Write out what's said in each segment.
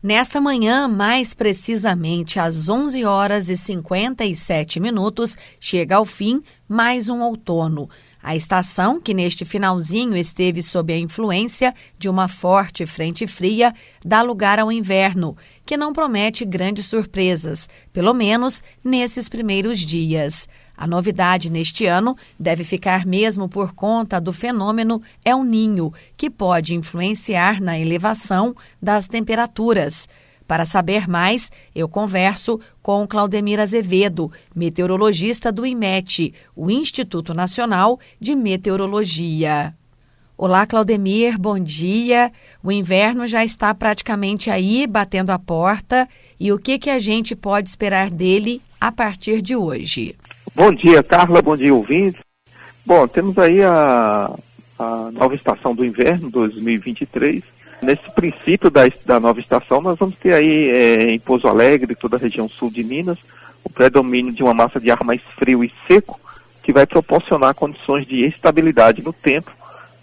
Nesta manhã, mais precisamente às 11 horas e 57 minutos, chega ao fim mais um outono. A estação, que neste finalzinho esteve sob a influência de uma forte frente fria, dá lugar ao inverno, que não promete grandes surpresas, pelo menos nesses primeiros dias. A novidade neste ano deve ficar mesmo por conta do fenômeno El Niño, que pode influenciar na elevação das temperaturas. Para saber mais, eu converso com Claudemir Azevedo, meteorologista do IMET, o Instituto Nacional de Meteorologia. Olá, Claudemir, bom dia. O inverno já está praticamente aí, batendo a porta. E o que a gente pode esperar dele a partir de hoje? Bom dia, Carla, bom dia, ouvintes. Bom, temos aí a nova estação do inverno 2023. Nesse princípio da nova estação, nós vamos ter aí em Pouso Alegre, toda a região sul de Minas, o predomínio de uma massa de ar mais frio e seco, que vai proporcionar condições de estabilidade no tempo,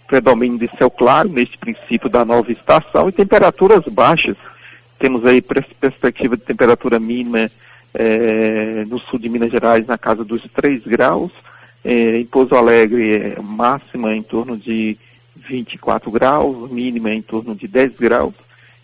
predomínio de céu claro neste princípio da nova estação e temperaturas baixas. Temos aí perspectiva de temperatura mínima no sul de Minas Gerais na casa dos 3 graus, em Pouso Alegre máxima em torno de 24 graus, mínima em torno de 10 graus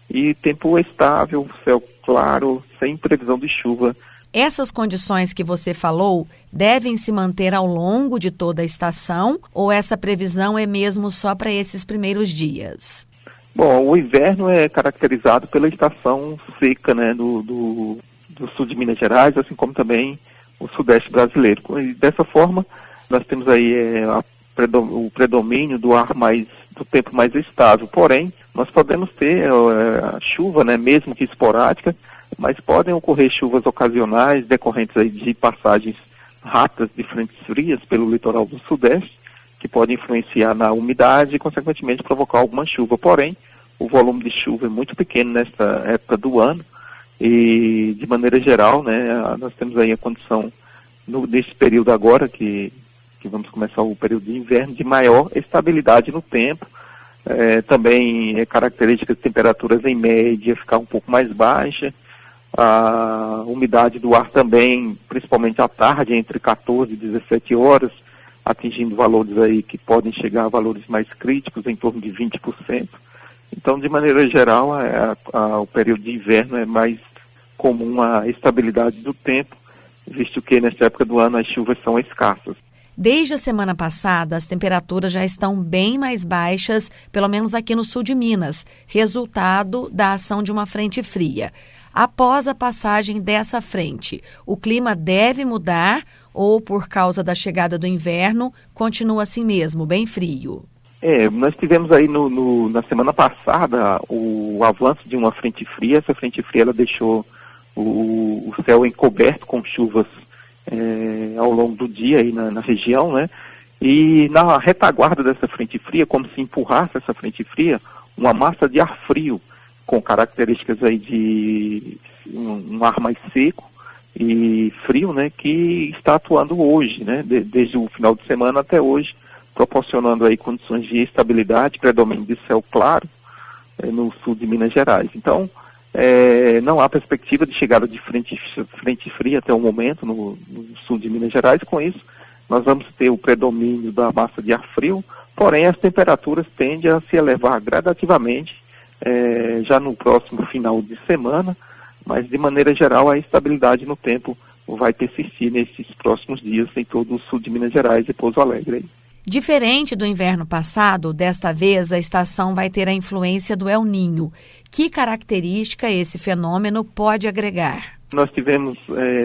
e tempo estável, céu claro, sem previsão de chuva. Essas condições que você falou devem se manter ao longo de toda a estação ou essa previsão é mesmo só para esses primeiros dias? Bom, o inverno é caracterizado pela estação seca, né, do sul de Minas Gerais, assim como também o sudeste brasileiro. E dessa forma, nós temos aí o predomínio do tempo mais estável. Porém, nós podemos ter a chuva, né, mesmo que esporádica, mas podem ocorrer chuvas ocasionais decorrentes aí de passagens rápidas de frentes frias pelo litoral do sudeste, que podem influenciar na umidade e, consequentemente, provocar alguma chuva. Porém, o volume de chuva é muito pequeno nesta época do ano, e de maneira geral, né, nós temos aí a condição nesse período agora que vamos começar o período de inverno, de maior estabilidade no tempo. Também é característica de temperaturas em média ficar um pouco mais baixa, a umidade do ar também, principalmente à tarde, entre 14 e 17 horas, atingindo valores aí que podem chegar a valores mais críticos, em torno de 20%. Então, de maneira geral, o período de inverno é mais comum a estabilidade do tempo, visto que nesta época do ano as chuvas são escassas. Desde a semana passada, as temperaturas já estão bem mais baixas, pelo menos aqui no sul de Minas, resultado da ação de uma frente fria. Após a passagem dessa frente, o clima deve mudar ou, por causa da chegada do inverno, continua assim mesmo, bem frio? Nós tivemos aí na semana passada o avanço de uma frente fria. Essa frente fria ela deixou o céu encoberto com chuvas ao longo do dia aí na região, né? E na retaguarda dessa frente fria, como se empurrasse essa frente fria, uma massa de ar frio, com características aí de um ar mais seco e frio, né? Que está atuando hoje, né? Desde o final de semana até hoje, proporcionando aí condições de estabilidade, predomínio de céu claro no sul de Minas Gerais. Então, não há perspectiva de chegada de frente fria até o momento no sul de Minas Gerais. Com isso, nós vamos ter o predomínio da massa de ar frio, porém as temperaturas tendem a se elevar gradativamente já no próximo final de semana, mas de maneira geral a estabilidade no tempo vai persistir nesses próximos dias em todo o sul de Minas Gerais e Pouso Alegre. Diferente do inverno passado, desta vez a estação vai ter a influência do El Niño. Que característica esse fenômeno pode agregar? Nós tivemos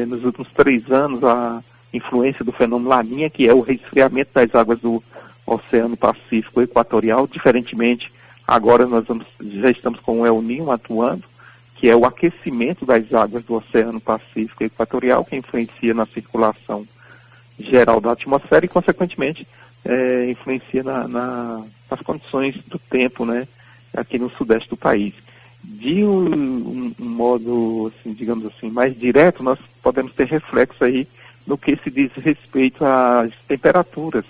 nos últimos 3 anos a influência do fenômeno Laninha, que é o resfriamento das águas do Oceano Pacífico Equatorial. Diferentemente, agora já estamos com o El Niño atuando, que é o aquecimento das águas do Oceano Pacífico Equatorial, que influencia na circulação geral da atmosfera e, consequentemente, influencia nas condições do tempo, né, aqui no sudeste do país. De um modo, assim, digamos assim, mais direto, nós podemos ter reflexo aí no que se diz respeito às temperaturas.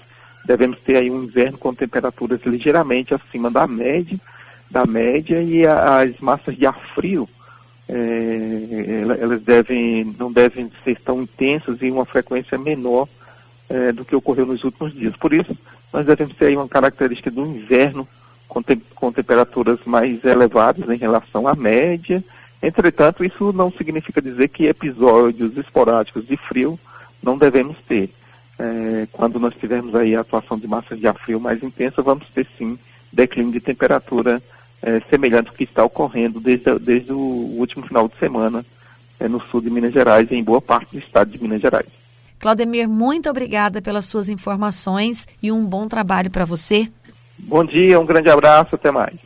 Devemos ter aí um inverno com temperaturas ligeiramente acima da média e as massas de ar frio elas não devem ser tão intensas e uma frequência menor do que ocorreu nos últimos dias. Por isso, nós devemos ter aí uma característica do inverno com temperaturas mais elevadas em relação à média. Entretanto, isso não significa dizer que episódios esporádicos de frio não devemos ter. Quando nós tivermos aí a atuação de massas de ar frio mais intensa, vamos ter sim declínio de temperatura semelhante ao que está ocorrendo desde o último final de semana no sul de Minas Gerais e em boa parte do estado de Minas Gerais. Claudemir, muito obrigada pelas suas informações e um bom trabalho para você. Bom dia, um grande abraço, até mais.